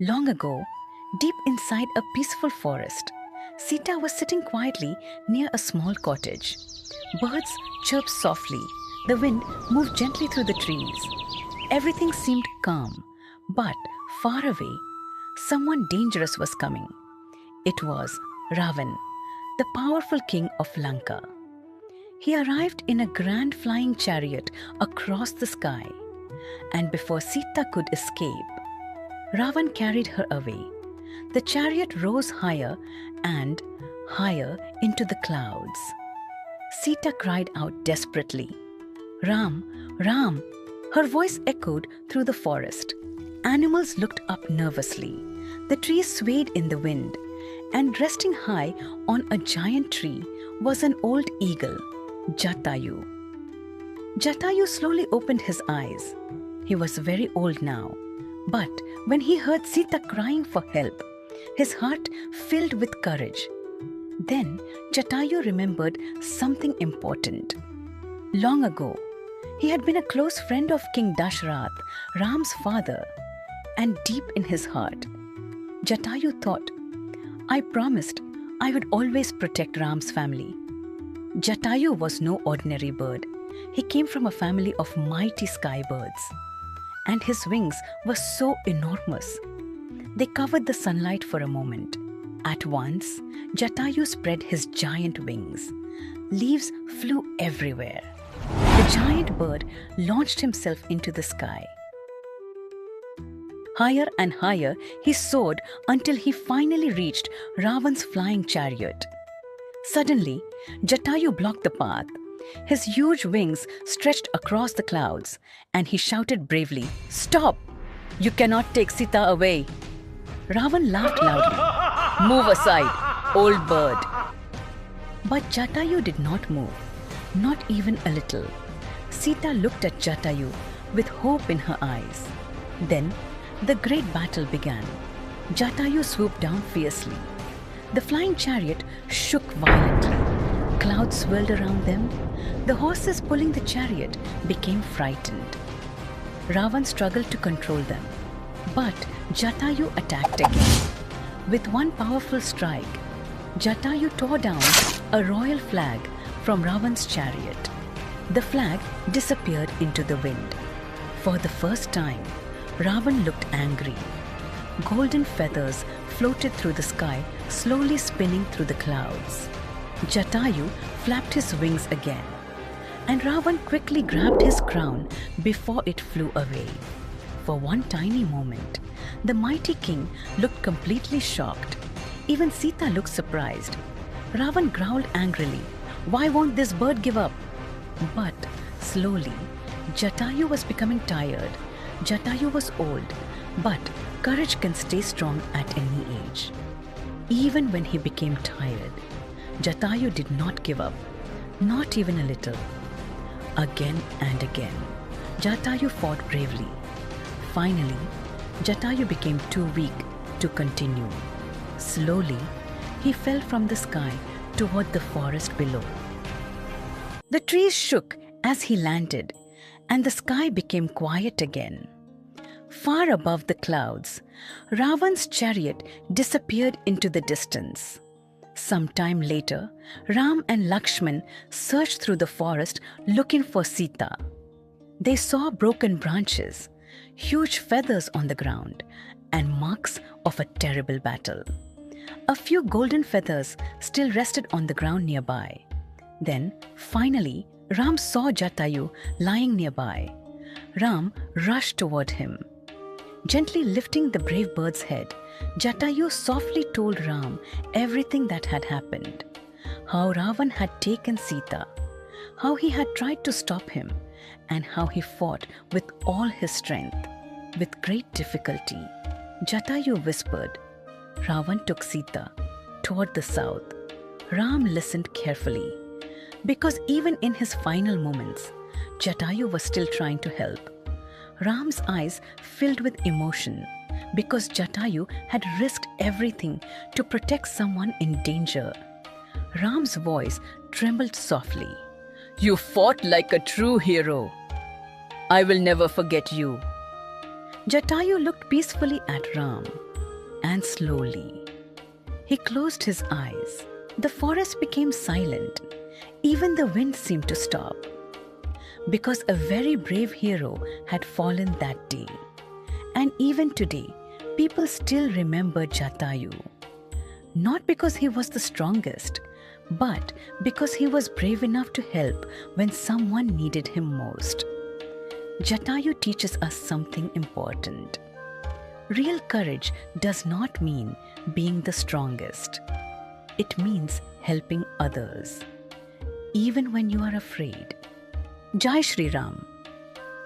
Long ago, deep inside a peaceful forest, Sita was sitting quietly near a small cottage. Birds chirped softly, the wind moved gently through the trees. Everything seemed calm, but far away, someone dangerous was coming. It was Raavan, the powerful king of Lanka. He arrived in a grand flying chariot across the sky, and before Sita could escape, Raavan carried her away. The chariot rose higher and higher into the clouds. Sita cried out desperately, "Ram, Ram!" Her voice echoed through the forest. Animals looked up nervously. The trees swayed in the wind, and resting high on a giant tree was an old eagle, Jataayu. Jataayu slowly opened his eyes. He was very old now, but when he heard Sita crying for help, his heart filled with courage. Then Jataayu remembered something important. Long ago, he had been a close friend of King Dashrath, Ram's father, and deep in his heart, Jataayu thought, "I promised I would always protect Ram's family." Jataayu was no ordinary bird. He came from a family of mighty sky birds, and his wings were so enormous. They covered the sunlight for a moment. At once, Jataayu spread his giant wings. Leaves flew everywhere. The giant bird launched himself into the sky. Higher and higher, he soared until he finally reached Raavan's flying chariot. Suddenly, Jataayu blocked the path. His huge wings stretched across the clouds, and he shouted bravely, "Stop! You cannot take Sita away!" Raavan laughed loudly. "Move aside, old bird!" But Jataayu did not move, not even a little. Sita looked at Jataayu with hope in her eyes. Then, the great battle began. Jataayu swooped down fiercely. The flying chariot shook violently. Clouds swirled around them. The horses pulling the chariot became frightened. Raavan struggled to control them, but Jataayu attacked again. With one powerful strike, Jataayu tore down a royal flag from Raavan's chariot. The flag disappeared into the wind. For the first time, Raavan looked angry. Golden feathers floated through the sky, slowly spinning through the clouds. Jataayu flapped his wings again, and Raavan quickly grabbed his crown before it flew away. For one tiny moment, the mighty king looked completely shocked. Even Sita looked surprised. Raavan growled angrily, "Why won't this bird give up?" But slowly, Jataayu was becoming tired. Jataayu was old, but courage can stay strong at any age. Even when he became tired, Jataayu did not give up, not even a little. Again and again, Jataayu fought bravely. Finally, Jataayu became too weak to continue. Slowly, he fell from the sky toward the forest below. The trees shook as he landed, and the sky became quiet again. Far above the clouds, Raavan's chariot disappeared into the distance. Some time later, Ram and Lakshman searched through the forest looking for Sita. They saw broken branches, huge feathers on the ground, and marks of a terrible battle. A few golden feathers still rested on the ground nearby. Then, finally, Ram saw Jataayu lying nearby. Ram rushed toward him. Gently lifting the brave bird's head, Jataayu softly told Ram everything that had happened. How Raavan had taken Sita, how he had tried to stop him, and how he fought with all his strength. With great difficulty, Jataayu whispered, "Raavan took Sita toward the south." Ram listened carefully, because even in his final moments, Jataayu was still trying to help. Ram's eyes filled with emotion because Jataayu had risked everything to protect someone in danger. Ram's voice trembled softly. "You fought like a true hero. I will never forget you." Jataayu looked peacefully at Ram. and slowly. He closed his eyes. The forest became silent. Even the wind seemed to stop. Because a very brave hero had fallen that day. And even today, people still remember Jataayu. Not because he was the strongest, but because he was brave enough to help when someone needed him most. Jataayu teaches us something important. Real courage does not mean being the strongest. It means helping others, even when you are afraid. Jai Shri Ram.